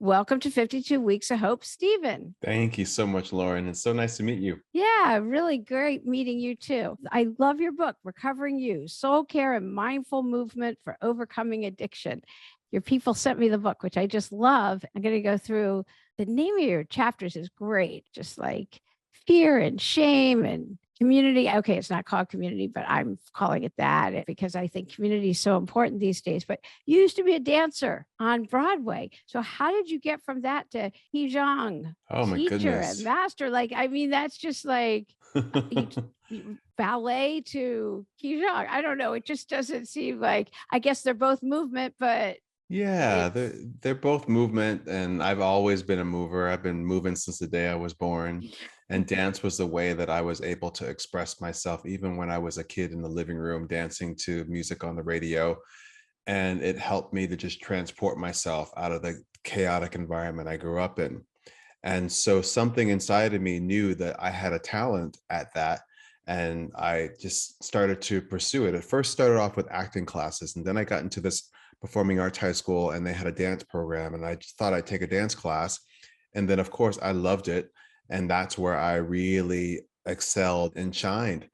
Welcome to 52 Weeks of Hope, Stephen. Thank you so much, Lauren. It's so nice to meet you. Yeah, really great meeting you too. I love your book, Recovering You, Soul Care and Mindful Movement for Overcoming Addiction. Your people sent me the book, which I just love. I'm going to go through. The name of your chapters is great, just like fear and shame and community. Okay, it's not called community, but I'm calling it that because I think community is so important these days. But you used to be a dancer on Broadway. So how did you get from that to Hijong, Oh my teacher and goodness. master? Like, I mean, that's just like ballet to Hijong. I don't know. It just doesn't seem like, I guess they're both movement, but Yeah, they're it's they're both movement, and I've always been a mover. I've been moving since the day I was born. And dance was the way that I was able to express myself, even when I was a kid in the living room, dancing to music on the radio. And it helped me to just transport myself out of the chaotic environment I grew up in. And so something inside of me knew that I had a talent at that. And I just started to pursue it. It first started off with acting classes, and then I got into this performing arts high school, and they had a dance program, and I just thought I'd take a dance class. And then, of course, I loved it. And that's where I really excelled and shined.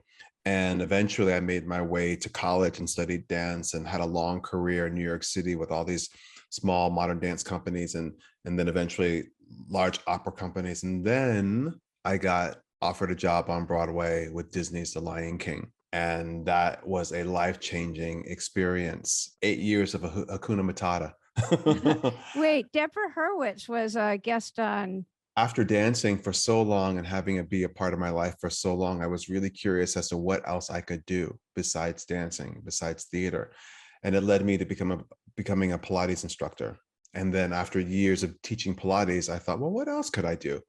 And eventually I made my way to college and studied dance and had a long career in New York City with all these small modern dance companies and then eventually large opera companies. And then I got offered a job on Broadway with Disney's The Lion King. And that was a life-changing experience. 8 years of a Hakuna Matata. wait, Deborah Hurwitz was a guest on. After dancing for so long and having it be a part of my life for so long, I was really curious as to what else I could do besides dancing, besides theater. And it led me to becoming a Pilates instructor. And then after years of teaching Pilates, I thought, well, what else could I do?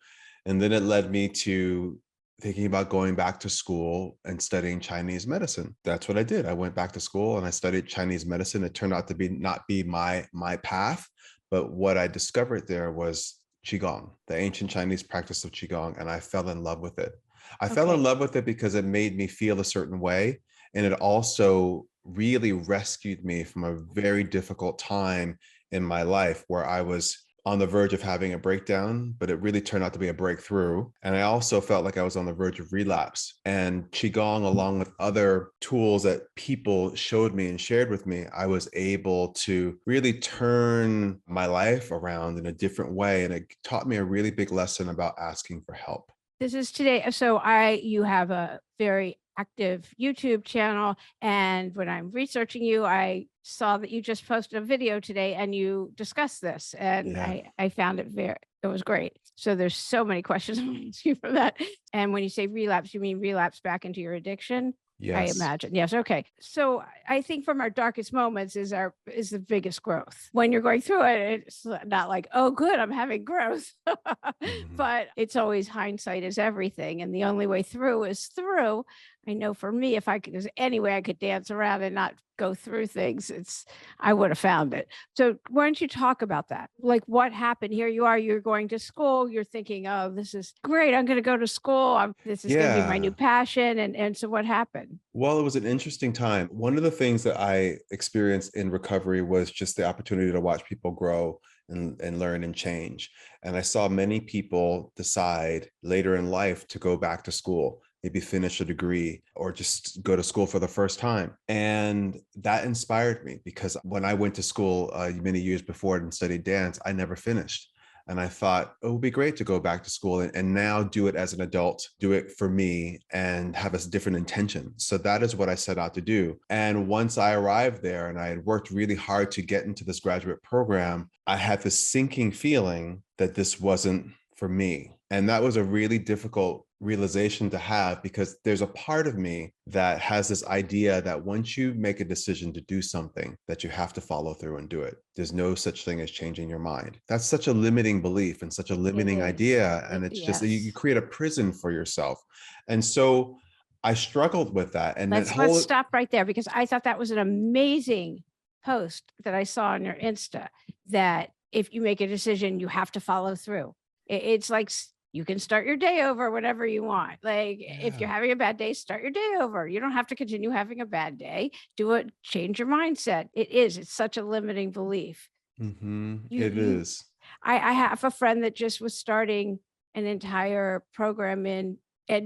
And then it led me to thinking about going back to school and studying Chinese medicine. That's what I did. I went back to school and I studied Chinese medicine. It turned out to be not be my path, but what I discovered there was Qigong, the ancient Chinese practice of Qigong, and I fell in love with it. I fell in Okay. love with it because it made me feel a certain way, and it also really rescued me from a very difficult time in my life where I was on the verge of having a breakdown, but it really turned out to be a breakthrough. And I also felt like I was on the verge of relapse. And Qigong, along with other tools that people showed me and shared with me, I was able to really turn my life around in a different way. And it taught me a really big lesson about asking for help. This is today. So you have a very active YouTube channel. And when I'm researching you, I saw that you just posted a video today and you discussed this. And Yeah. I found it was great. So there's so many questions I want to ask you from that. And when you say relapse, you mean relapse back into your addiction? I Yes. imagine. Yes. Okay. So I think from our darkest moments is the biggest growth. When you're going through it, it's not like, oh, good, I'm having growth. Mhm. But it's always hindsight is everything. And the only way through is through. I know for me, if there's any way I could dance around and not go through things, I would have found it. So why don't you talk about that? Like what happened? Here you are, you're going to school, you're thinking, oh, this is great. I'm going to go to school. This is going to be my new Yeah. passion. And so what happened? Well, it was an interesting time. One of the things that I experienced in recovery was just the opportunity to watch people grow and learn and change. And I saw many people decide later in life to go back to school, maybe finish a degree or just go to school for the first time. And that inspired me because when I went to school many years before and studied dance, I never finished. And I thought it would be great to go back to school and now do it as an adult, do it for me and have a different intention. So that is what I set out to do. And once I arrived there and I had worked really hard to get into this graduate program, I had this sinking feeling that this wasn't for me. And that was a really difficult realization to have because there's a part of me that has this idea that once you make a decision to do something that you have to follow through and do it. There's no such thing as changing your mind. That's such a limiting belief and such a It limiting is. idea, and it's just you Yes. create a prison for yourself. And so I struggled with that, and that Let's whole stop right there because I thought that was an amazing post that I saw on your Insta that if you make a decision, you have to follow through. It's like you can start your day over whenever you want. Like if you're yeah. having a bad day, start your day over. You don't have to continue having a bad day. Do it, change your mindset. It's such a limiting belief. Hmm. You It you is. I have a friend that just was starting an entire program and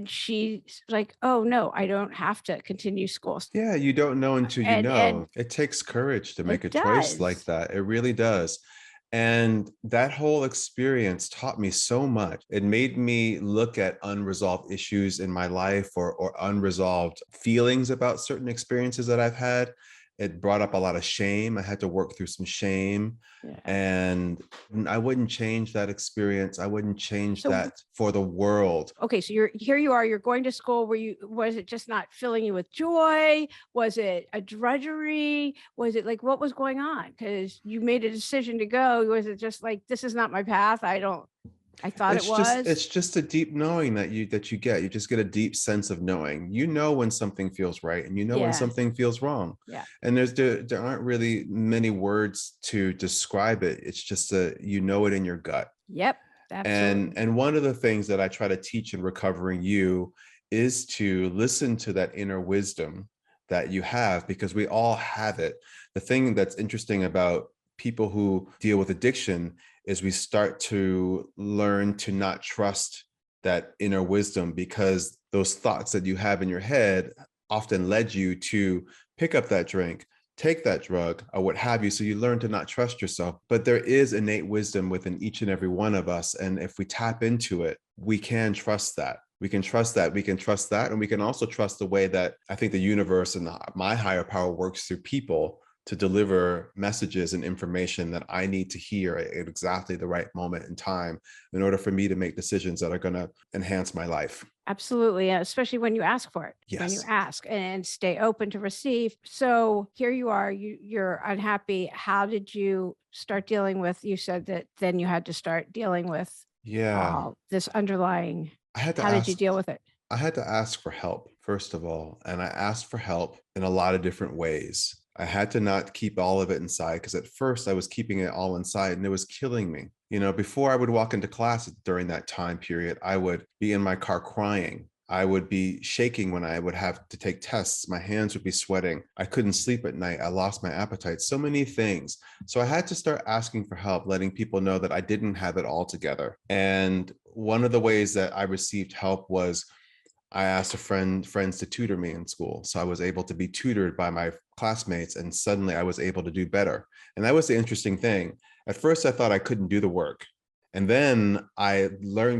she's like, "Oh no, I don't have to continue school." Yeah, you don't know until you And know. It takes courage to make it a choice like does. that. It really does. And that whole experience taught me so much. It made me look at unresolved issues in my life, or unresolved feelings about certain experiences that I've had. It brought up a lot of shame. I had to work through some shame. Yeah. And I wouldn't change that experience. I wouldn't change So that for the world. okay, so you're here you are, you're going to school where you was it just not filling you with joy? Was it a drudgery? Was it like what was going on? Because you made a decision to go. Was it just like this is not my path? I thought it was. It's just a deep knowing that you get. You just get a deep sense of knowing. You know when something feels right, and you know when Yeah. something feels wrong. Yeah. And there aren't really many words to describe it. It's just a, you know it in your gut. Yep. Absolutely. And one of the things that I try to teach in Recovering You is to listen to that inner wisdom that you have, because we all have it. The thing that's interesting about people who deal with addiction is we start to learn to not trust that inner wisdom, because those thoughts that you have in your head often led you to pick up that drink, take that drug, or what have you. So you learn to not trust yourself. But there is innate wisdom within each and every one of us. And if we tap into it, we can trust that. We can trust that. We can trust that. And we can also trust the way that I think the universe and my higher power works through people to deliver messages and information that I need to hear at exactly the right moment in time in order for me to make decisions that are going to enhance my life. Absolutely. Especially when you ask for it, when you Yes. ask and stay open to receive. So here you are, you're unhappy. How did you start dealing with, you said that then you had to start dealing with Yeah. this underlying, I had to how did you ask deal with it? I had to ask for help, first of all. And I asked for help in a lot of different ways. I had to not keep all of it inside, because at first I was keeping it all inside and it was killing me. You know, before I would walk into class during that time period, I would be in my car crying. I would be shaking when I would have to take tests. My hands would be sweating. I couldn't sleep at night. I lost my appetite. So many things. So I had to start asking for help, letting people know that I didn't have it all together. And one of the ways that I received help was I asked friends to tutor me in school. So I was able to be tutored by my classmates, and suddenly I was able to do better. And that was the interesting thing. At first I thought I couldn't do the work. And then I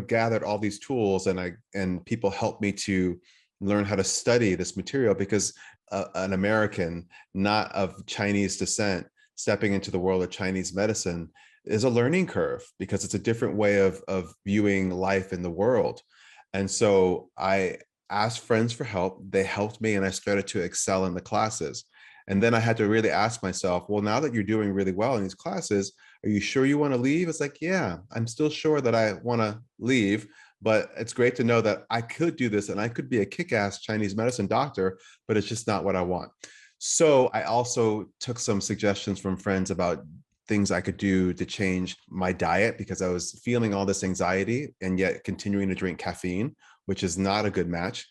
gathered all these tools, and people helped me to learn how to study this material, because an American not of Chinese descent stepping into the world of Chinese medicine is a learning curve, because it's a different way of viewing life in the world. And so I asked friends for help. They helped me, and I started to excel in the classes. And then I had to really ask myself, well, now that you're doing really well in these classes, are you sure you want to leave? It's like, yeah, I'm still sure that I want to leave, but it's great to know that I could do this and I could be a kick-ass Chinese medicine doctor, but it's just not what I want. So I also took some suggestions from friends about things I could do to change my diet, because I was feeling all this anxiety and yet continuing to drink caffeine, which is not a good match.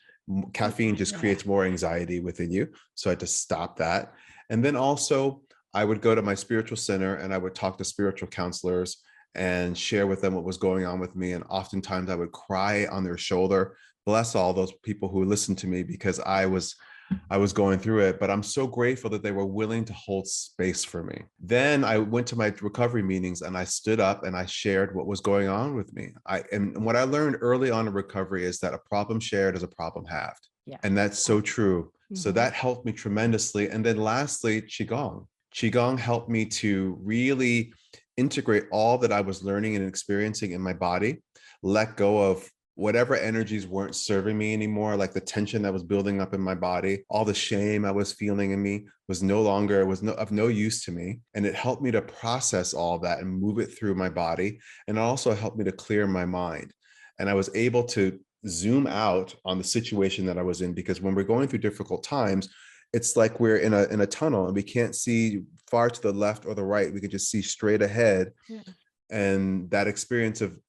Caffeine just Yeah. creates more anxiety within you. So I had to stop that. And then also, I would go to my spiritual center and I would talk to spiritual counselors and share with them what was going on with me. And oftentimes I would cry on their shoulder. Bless all those people who listened to me, because I was going through it, but I'm so grateful that they were willing to hold space for me. Then I went to my recovery meetings and I stood up and I shared what was going on with me. And what I learned early on in recovery is that a problem shared is a problem halved. Yeah. And that's so true. So Mhm. that helped me tremendously. And then lastly, Qigong. Qigong helped me to really integrate all that I was learning and experiencing in my body, let go of whatever energies weren't serving me anymore, like the tension that was building up in my body, all the shame I was feeling in me was of no use to me. And it helped me to process all that and move it through my body. And it also helped me to clear my mind. And I was able to zoom out on the situation that I was in, because when we're going through difficult times, it's like we're in a tunnel and we can't see far to the left or the right. We can just see straight ahead. Yeah. And that experience of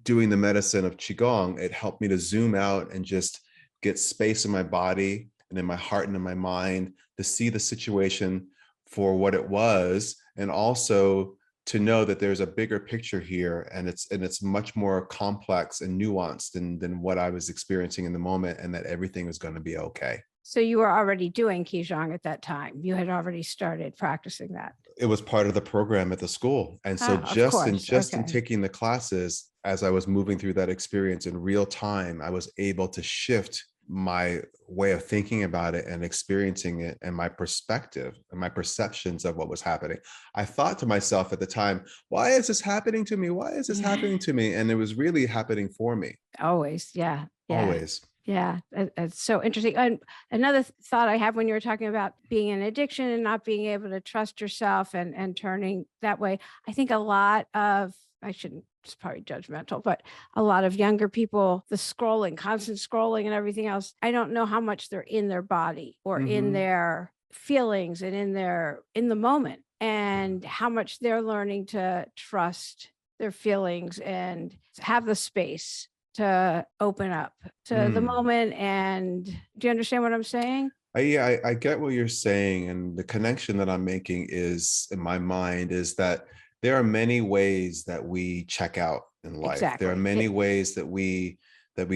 doing the medicine of Qigong, it helped me to zoom out and just get space in my body and in my heart and in my mind to see the situation for what it was, and also to know that there's a bigger picture here, and it's much more complex and nuanced than what I was experiencing in the moment, and that everything was going to be okay. So you were already doing Qigong at that time. You had already started practicing that. It was part of the program at the school. And so Oh, of course. just in Okay. taking the classes, as I was moving through that experience in real time, I was able to shift my way of thinking about it and experiencing it, and my perspective and my perceptions of what was happening. I thought to myself at the time, why is this happening to me? Why is this Yeah. happening to me? And it was really happening for me. Always. Yeah. Yeah. Always. Yeah, it's so interesting. And another thought I have when you were talking about being in addiction and not being able to trust yourself and turning that way, I think a lot of, I shouldn't, it's probably judgmental, but a lot of younger people, the scrolling, constant scrolling and everything else, I don't know how much they're in their body or in Mhm. their feelings and in the moment, and how much they're learning to trust their feelings and have the space to open up to the Mm. moment. And do you understand what I'm saying? Yeah, I get what you're saying. And the connection that I'm making is, in my mind, is that there are many ways that we check out in life. There are Exactly. many ways that we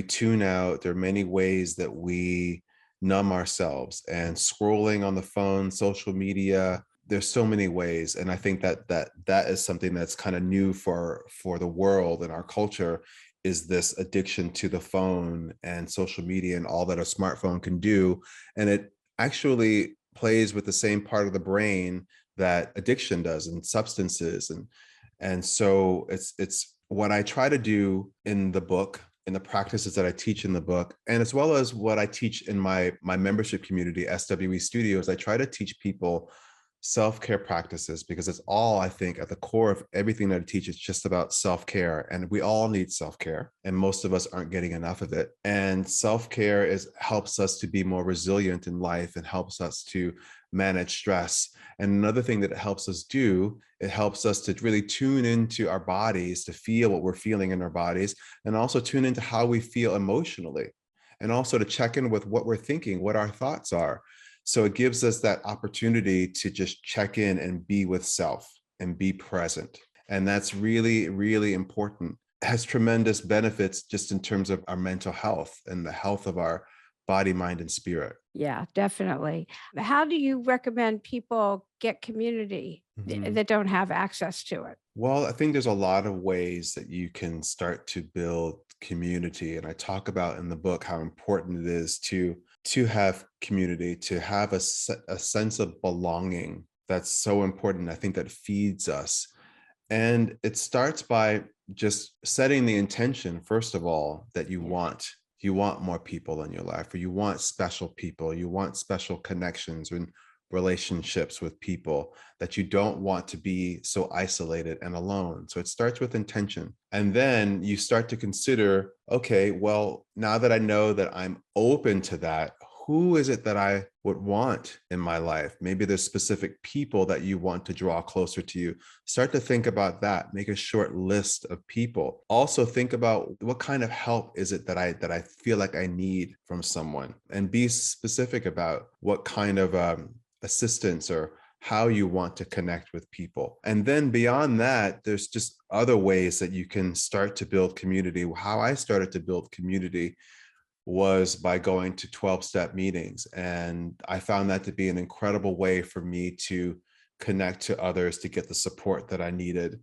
tune out. There are many ways that we numb ourselves, and scrolling on the phone, social media. There's so many ways. And I think that is something that's kind of new for the world and our culture, is this addiction to the phone and social media and all that a smartphone can do. And it actually plays with the same part of the brain that addiction does, and substances. And so it's what I try to do in the book, in the practices that I teach in the book, and as well as what I teach in my membership community, SWE Studios. I try to teach people self-care practices, because it's all, I think, at the core of everything that I teach. It's just about self-care, and we all need self-care, and most of us aren't getting enough of it. And self-care helps us to be more resilient in life, and helps us to manage stress. And another thing that it helps us do, it helps us to really tune into our bodies, to feel what we're feeling in our bodies, and also tune into how we feel emotionally, and also to check in with what we're thinking, what our thoughts are. So it gives us that opportunity to just check in and be with self and be present. And that's really, really important. It has tremendous benefits just in terms of our mental health and the health of our body, mind, and spirit. Yeah, definitely. How do you recommend people get community Mhm. that don't have access to it? Well, I think there's a lot of ways that you can start to build community. And I talk about in the book how important it is to have community, to have a sense of belonging. That's so important. I think that feeds us. And it starts by just setting the intention, first of all, that Yeah. you want more people in your life, or you want special people, you want special connections and relationships with people, that you don't want to be so isolated and alone. So it starts with intention. And then you start to consider, okay, well, now that I know that I'm open to that, who is it that I would want in my life? Maybe there's specific people that you want to draw closer to you. Start to think about that. Make a short list of people. Also think about, what kind of help is it that I feel like I need from someone, and be specific about what kind of assistance, or how you want to connect with people. And then beyond that, there's just other ways that you can start to build community. How I started to build community was by going to 12-step meetings. And I found that to be an incredible way for me to connect to others, to get the support that I needed.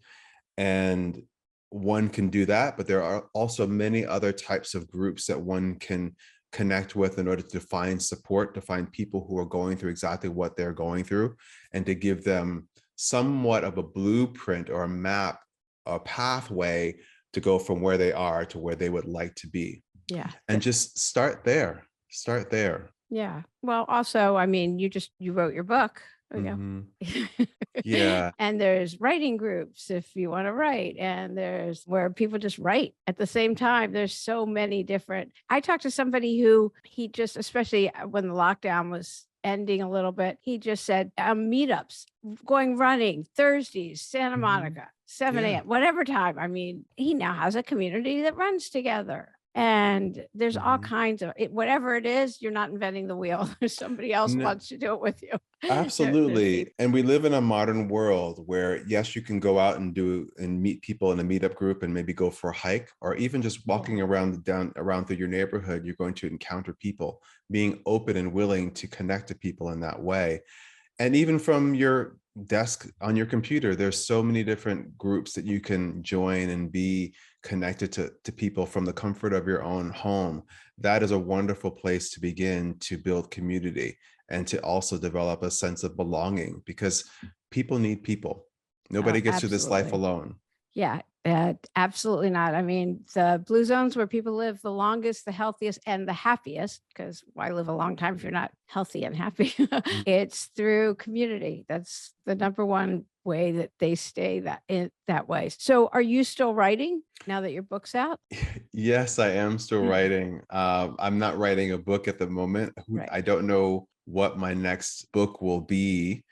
And one can do that, but there are also many other types of groups that one can connect with in order to find support, to find people who are going through exactly what they're going through, and to give them somewhat of a blueprint or a map, a pathway to go from where they are to where they would like to be. Yeah. And just start there. Start there. Yeah. Well, also, I mean, you wrote your book. There you Mhm. go. Yeah. And there's writing groups if you want to write, and there's where people just write at the same time. There's so many different. I talked to somebody who he just, especially when the lockdown was ending a little bit, he just said meetups, going running Thursdays, Santa Mhm. Monica, 7 Yeah. a.m., whatever time. I mean, he now has a community that runs together. And there's all Mhm. kinds of it, whatever it is, you're not inventing the wheel. Somebody else No, wants to do it with you. There's absolutely. people. And we live in a modern world where, yes, you can go out and do and meet people in a meetup group and maybe go for a hike, or even just Yeah. walking around through your neighborhood, you're going to encounter people. Being open and willing to connect to people in that way. And even from your desk on your computer, there's so many different groups that you can join and be connected to people from the comfort of your own home. That is a wonderful place to begin to build community and to also develop a sense of belonging, because people need people. Oh, Nobody gets through this life absolutely. alone. Yeah, absolutely not. I mean, the blue zones where people live the longest, the healthiest, and the happiest, because why live a long time if you're not healthy and happy? Mm. It's through community. That's the number one way that they stay that way. So, are you still writing now that your book's out? Yes, I am still writing. I'm not writing a book at the moment. Right. I don't know what my next book will be,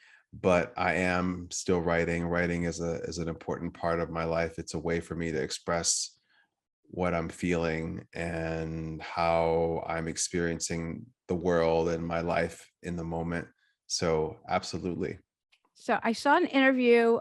but I am still writing. Writing is an important part of my life. It's a way for me to express what I'm feeling and how I'm experiencing the world and my life in the moment. So, absolutely. So I saw an interview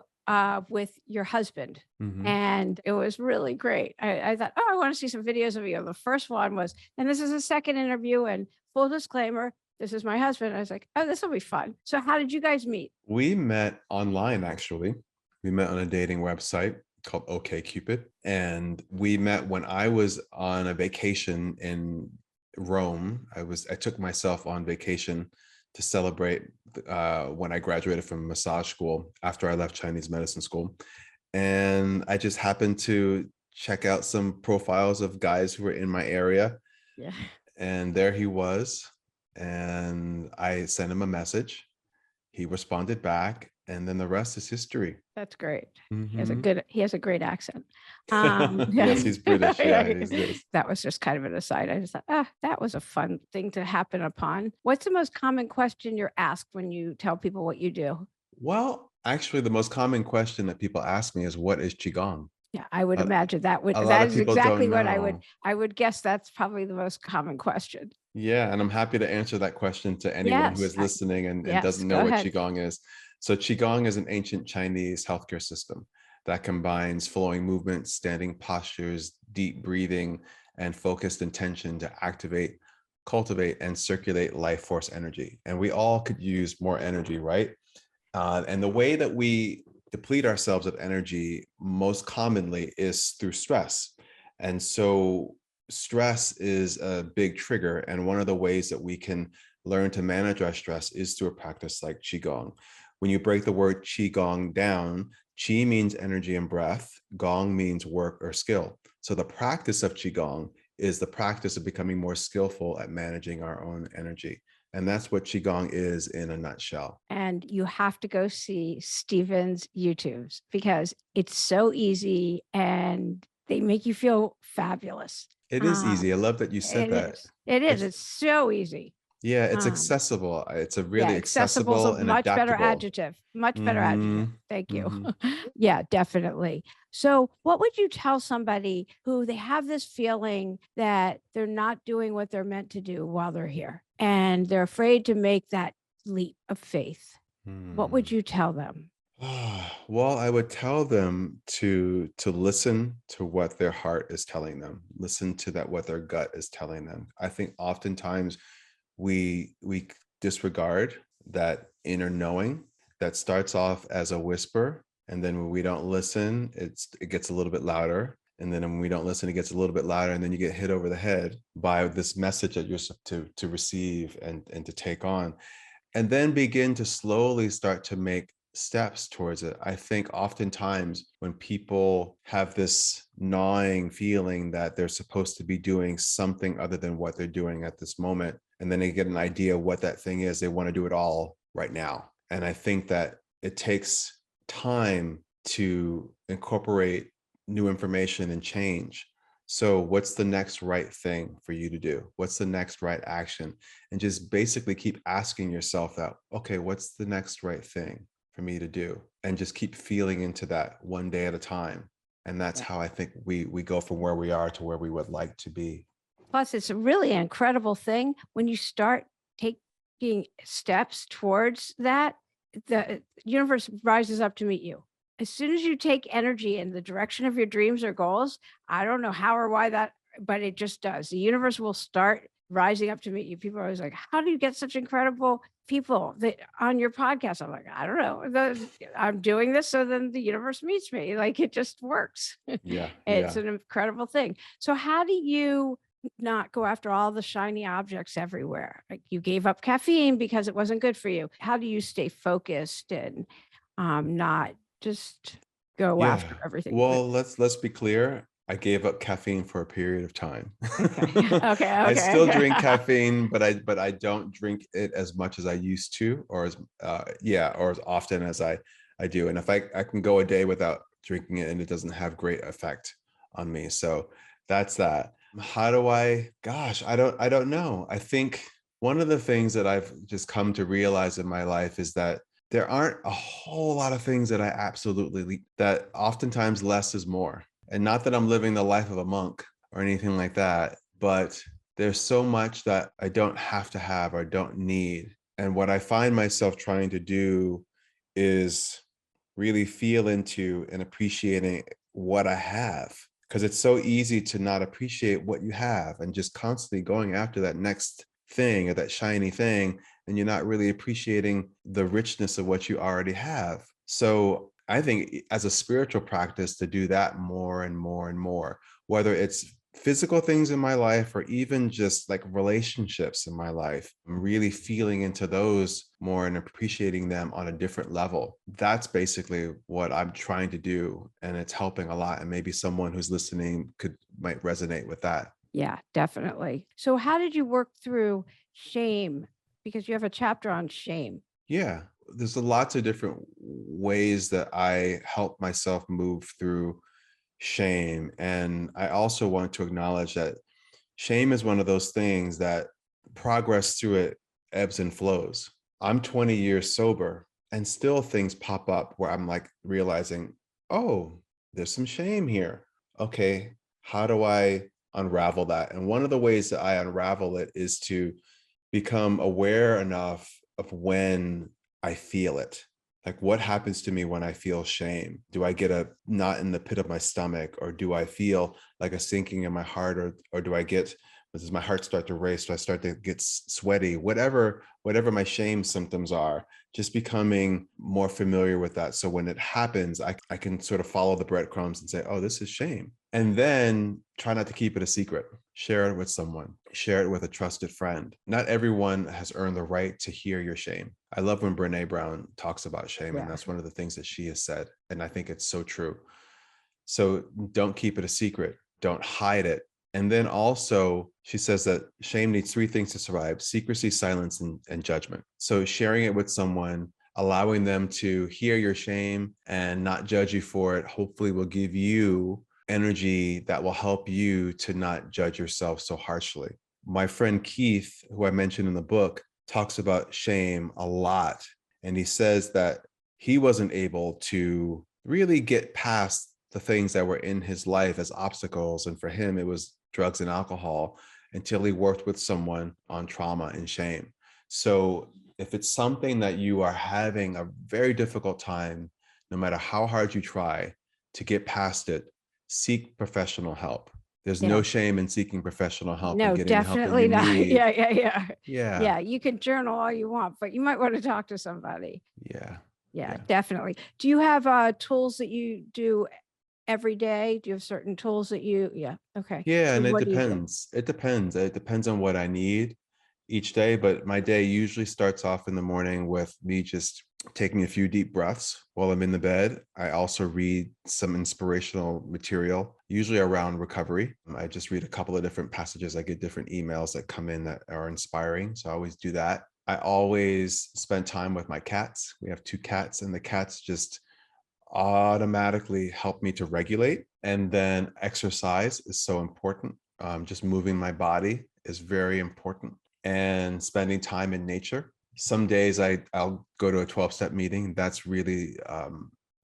with your husband, Mhm. and it was really great. I thought, oh, I want to see some videos of you. The first one was, and this is a second interview. And full disclaimer, this is my husband. I was like, oh, this will be fun. So how did you guys meet? We met online, actually. We met on a dating website called OkCupid, and we met when I was on a vacation in Rome. I took myself on vacation to celebrate when I graduated from massage school after I left Chinese medicine school, and I just happened to check out some profiles of guys who were in my area, Yeah, and there he was, and I sent him a message. He responded back, and then the rest is history. that's great. Mhm. He has a great accent. Yeah, Yes, he's British. Yeah, yeah, he's this. that was just kind of an aside. I just thought, that was a fun thing to happen upon. What's the most common question you're asked when you tell people what you do? Well, actually, the most common question that people ask me is, "What is qigong?" Yeah, I would A, imagine a lot that of is people exactly don't what know. I would guess that's probably the most common question. Yeah, and I'm happy to answer that question to anyone who Yes, is listening and yes, doesn't know go what ahead. Qigong is. So, Qigong is an ancient Chinese healthcare system that combines flowing movements, standing postures, deep breathing, and focused intention to activate, cultivate, and circulate life force energy. And we all could use more energy, right? And the way that we deplete ourselves of energy most commonly is through stress. And so, stress is a big trigger. And one of the ways that we can learn to manage our stress is through a practice like Qigong. When you break the word Qigong down, Qi means energy and breath, Gong means work or skill. So, the practice of Qigong is the practice of becoming more skillful at managing our own energy. And that's what Qigong is in a nutshell. And you have to go see Steven's YouTubes because it's so easy and they make you feel fabulous. It is Um, easy. I love that you said it that. is. It is. It's It's so easy. yeah, it's Um, accessible. It's a Yeah, really accessible is a accessible and much better adaptable. adjective. Much better adjective. Mhm. Thank you. Mhm. Yeah, definitely. So, what would you tell somebody who they have this feeling that they're not doing what they're meant to do while they're here and they're afraid to make that leap of faith? What would Hmm. you tell them? Well, I would tell them to listen to what their heart is telling them. Listen to that what their gut is telling them. I think oftentimes we disregard that inner knowing that starts off as a whisper, and then when we don't listen, it gets a little bit louder. And then when we don't listen, it gets a little bit louder, and then you get hit over the head by this message that you're to receive and to take on, and then begin to slowly start to make steps towards it. I think oftentimes when people have this gnawing feeling that they're supposed to be doing something other than what they're doing at this moment, and then they get an idea of what that thing is, they want to do it all right now. And I think that it takes time to incorporate new information and change. So, what's the next right thing for you to do? What's the next right action? And just basically keep asking yourself that, okay, what's the next right thing for me to do? And just keep feeling into that one day at a time. And that's Yeah. how I think we go from where we are to where we would like to be. Plus, it's a really incredible thing when you start taking steps towards that, the universe rises up to meet you. As soon as you take energy in the direction of your dreams or goals, I don't know how or why that, but it just does. The universe will start rising up to meet you. People are always like, "How do you get such incredible people that on your podcast?" I'm like, "I don't know. I'm doing this so then the universe meets me. Like it just works." Yeah, It's yeah. an incredible thing. So how do you not go after all the shiny objects everywhere? Like you gave up caffeine because it wasn't good for you. How do you stay focused and not just go after Yeah. everything? Well, let's be clear. I gave up caffeine for a period of time. Okay. Okay. I Okay. still drink Okay. caffeine, but I don't drink it as much as I used to, or as or as often as I do. And if I can go a day without drinking it and it doesn't have great effect on me. So that's that. How do I, gosh, I don't know. I think one of the things that I've just come to realize in my life is that there aren't a whole lot of things that I absolutely, that oftentimes less is more. And not that I'm living the life of a monk or anything like that, but there's so much that I don't have to have or don't need. And what I find myself trying to do is really feel into and appreciating what I have. Because it's so easy to not appreciate what you have and just constantly going after that next thing or that shiny thing. And you're not really appreciating the richness of what you already have. So I think as a spiritual practice to do that more and more and more, whether it's physical things in my life or even just like relationships in my life, I'm really feeling into those more and appreciating them on a different level. That's basically what I'm trying to do. And it's helping a lot. And maybe someone who's listening might resonate with that. Yeah, definitely. So how did you work through shame? Because you have a chapter on shame. Yeah, there's a lots of different ways that I help myself move through shame. And I also want to acknowledge that shame is one of those things that progress through it ebbs and flows. I'm 20 years sober and still things pop up where I'm like realizing, oh, there's some shame here. Okay, how do I unravel that? And one of the ways that I unravel it is to become aware enough of when I feel it. Like what happens to me when I feel shame? Do I get a knot in the pit of my stomach, or do I feel like a sinking in my heart, or does my heart start to race? Do I start to get sweaty? Whatever my shame symptoms are, just becoming more familiar with that. So when it happens, I can sort of follow the breadcrumbs and say, oh, this is shame. And then try not to keep it a secret. Share it with someone, share it with a trusted friend. Not everyone has earned the right to hear your shame. I love when Brene Brown talks about shame, and Yeah. that's one of the things that she has said. And I think it's so true. So don't keep it a secret, don't hide it. And then also, she says that shame needs three things to survive: secrecy, silence, and judgment. So sharing it with someone, allowing them to hear your shame and not judge you for it, hopefully will give you energy that will help you to not judge yourself so harshly. My friend Keith, who I mentioned in the book, talks about shame a lot. And he says that he wasn't able to really get past the things that were in his life as obstacles. And for him, it was drugs and alcohol until he worked with someone on trauma and shame. So if it's something that you are having a very difficult time, no matter how hard you try to get past it, seek professional help. There's Yeah. no shame in seeking professional help and No, getting the help that definitely you not. need. Yeah, yeah, yeah. Yeah, Yeah, you can journal all you want, but you might want to talk to somebody. yeah, Yeah, yeah. definitely. Do you have tools that you do every day? Do you have certain tools that you, yeah, okay. Yeah, So and it what do you do? depends. It depends. It depends on what I need each day, but my day usually starts off in the morning with me just taking a few deep breaths while I'm in the bed. I also read some inspirational material, usually around recovery. I just read a couple of different passages. I get different emails that come in that are inspiring, so I always do that. I always spend time with my cats. We have two cats, and the cats just automatically help me to regulate. And then exercise is so important. Just moving my body is very important, and spending time in nature. Some days I'll go to a 12-step meeting. That's really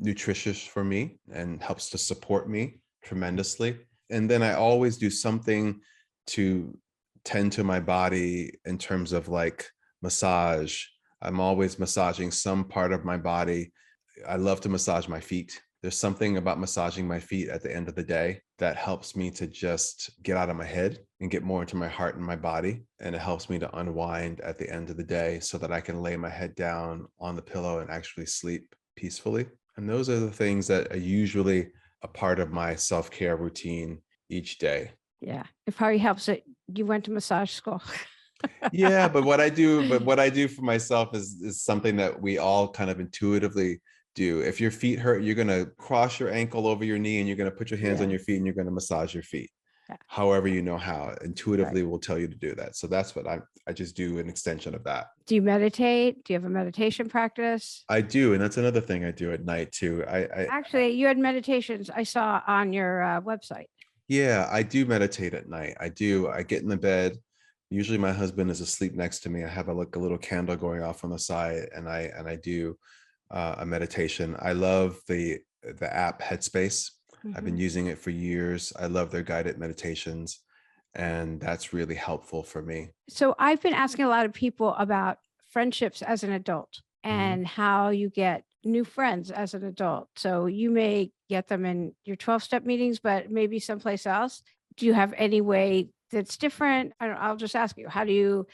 nutritious for me and helps to support me tremendously. And then I always do something to tend to my body in terms of like massage. I'm always massaging some part of my body. I love to massage my feet. There's something about massaging my feet at the end of the day that helps me to just get out of my head and get more into my heart and my body. And it helps me to unwind at the end of the day so that I can lay my head down on the pillow and actually sleep peacefully. And those are the things that are usually a part of my self-care routine each day. Yeah. It probably helps that you went to massage school. Yeah, but what I do for myself is something that we all kind of intuitively do. If your feet hurt, you're gonna cross your ankle over your knee and you're gonna put your hands on Yeah. your feet and you're gonna massage your feet. Yeah. However you know how, Right. intuitively will tell you to do that. So that's what I just do an extension of that. Do you meditate? Do you have a meditation practice? I do, and that's another thing I do at night too. Actually, you had meditations I saw on your website. Yeah, I do meditate at night. I do. I get in the bed. Usually my husband is asleep next to me. I have a little candle going off on the side and I do a meditation. I love the app Headspace. I've been Mhm. using it for years. I love their guided meditations and that's really helpful for me. So I've been asking a lot of people about friendships as an adult Mhm. and how you get new friends as an adult. So you may get them in your 12-step meetings, but maybe someplace else. Do you have any way that's different? I'll just ask you, how do you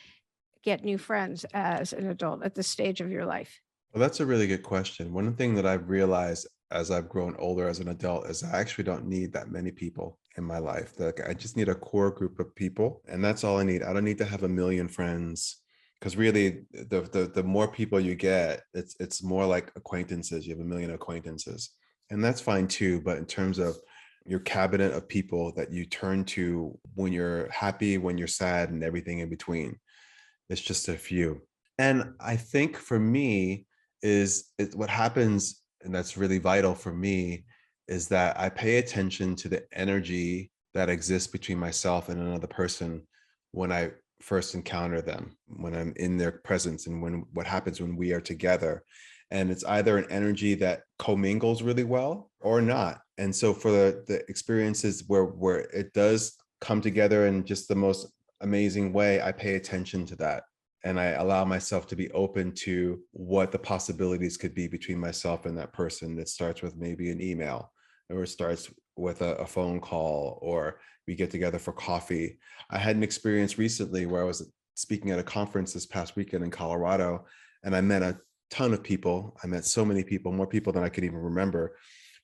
get new friends as an adult at this stage of your life? Well, that's a really good question. One thing that I've realized as I've grown older as an adult is I actually don't need that many people in my life. Like I just need a core group of people, and that's all I need. I don't need to have a million friends because really, the more people you get, it's more like acquaintances. You have a million acquaintances, and that's fine too. But in terms of your cabinet of people that you turn to when you're happy, when you're sad, and everything in between, it's just a few. And I think for me what happens, and that's really vital for me, is that I pay attention to the energy that exists between myself and another person when I first encounter them, when I'm in their presence, and when what happens when we are together. And it's either an energy that commingles really well or not. And so for the experiences where it does come together in just the most amazing way, I pay attention to that and I allow myself to be open to what the possibilities could be between myself and that person. That starts with maybe an email, or it starts with a phone call, or we get together for coffee. I had an experience recently where I was speaking at a conference this past weekend in Colorado, and I met a ton of people. I met so many people, more people than I could even remember.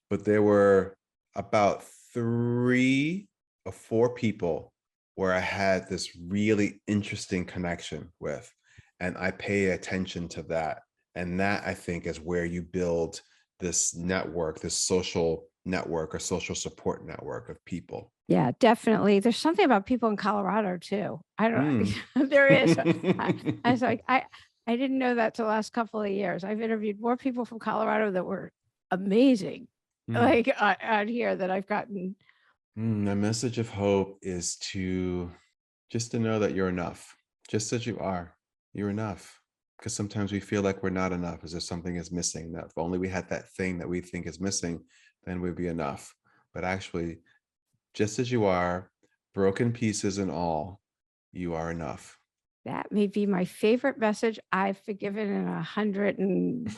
But there were about 3 or 4 people where I had this really interesting connection with. And I pay attention to that. And that I think is where you build this network, this social network or social support network of people. Yeah, definitely. There's something about people in Colorado too. I Mm. don't, there is. I was like, I didn't know that till the last couple of years. I've interviewed more people from Colorado that were amazing, Mm. like out here that I've gotten. My message of hope is to just to know that you're enough, just as you are. You're enough. Because sometimes we feel like we're not enough, as if something is missing. That if only we had that thing that we think is missing, then we'd be enough. But actually, just as you are, broken pieces and all, you are enough. That may be my favorite message I've been given in 100 and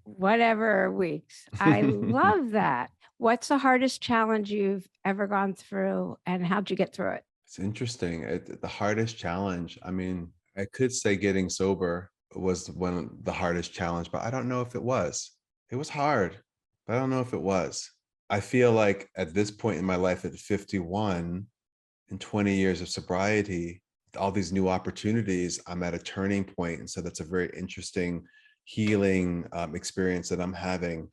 whatever weeks. I love that. What's the hardest challenge you've ever gone through, and how'd you get through it? It's interesting. The hardest challenge, I mean, I could say getting sober was one of the hardest challenge, but I don't know if it was. It was hard, but I don't know if it was. I feel like at this point in my life at 51 and 20 years of sobriety, all these new opportunities, I'm at a turning point. And so that's a very interesting healing experience that I'm having.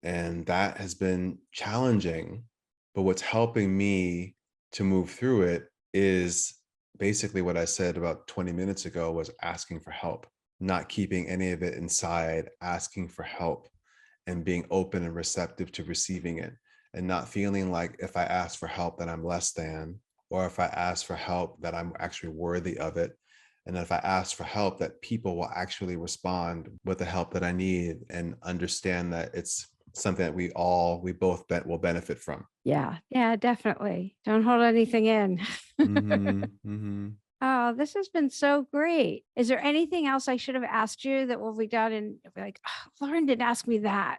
And that has been challenging. But what's helping me to move through it is basically what I said about 20 minutes ago was asking for help, not keeping any of it inside, asking for help and being open and receptive to receiving it and not feeling like if I ask for help that I'm less than, or if I ask for help that I'm actually worthy of it. And if I ask for help, that people will actually respond with the help that I need and understand that it's something that we both will benefit from. Yeah. Yeah, definitely. Don't hold anything in. Hmm. Oh, this has been so great. Is there anything else I should have asked you that will be done and be like, oh, Lauren didn't ask me that?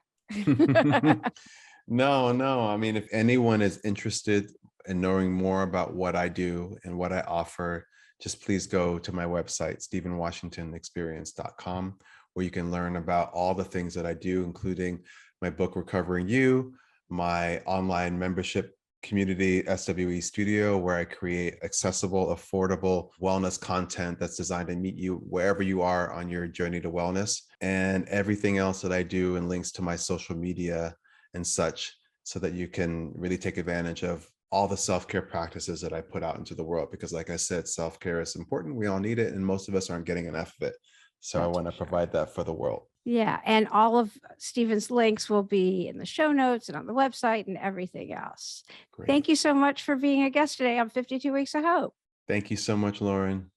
No, no. I mean, if anyone is interested in knowing more about what I do and what I offer, just please go to my website, stephenwashingtonexperience.com, where you can learn about all the things that I do, including my book, Recovering You, my online membership community, SWE Studio, where I create accessible, affordable wellness content that's designed to meet you wherever you are on your journey to wellness, and everything else that I do, and links to my social media and such, so that you can really take advantage of all the self-care practices that I put out into the world. Because like I said, self-care is important. We all need it, and most of us aren't getting enough of it. So I That's want to for sure. provide that for the world. Yeah. And all of Stephen's links will be in the show notes and on the website and everything else. Great. Thank you so much for being a guest today on 52 Weeks of Hope. Thank you so much, Lauren.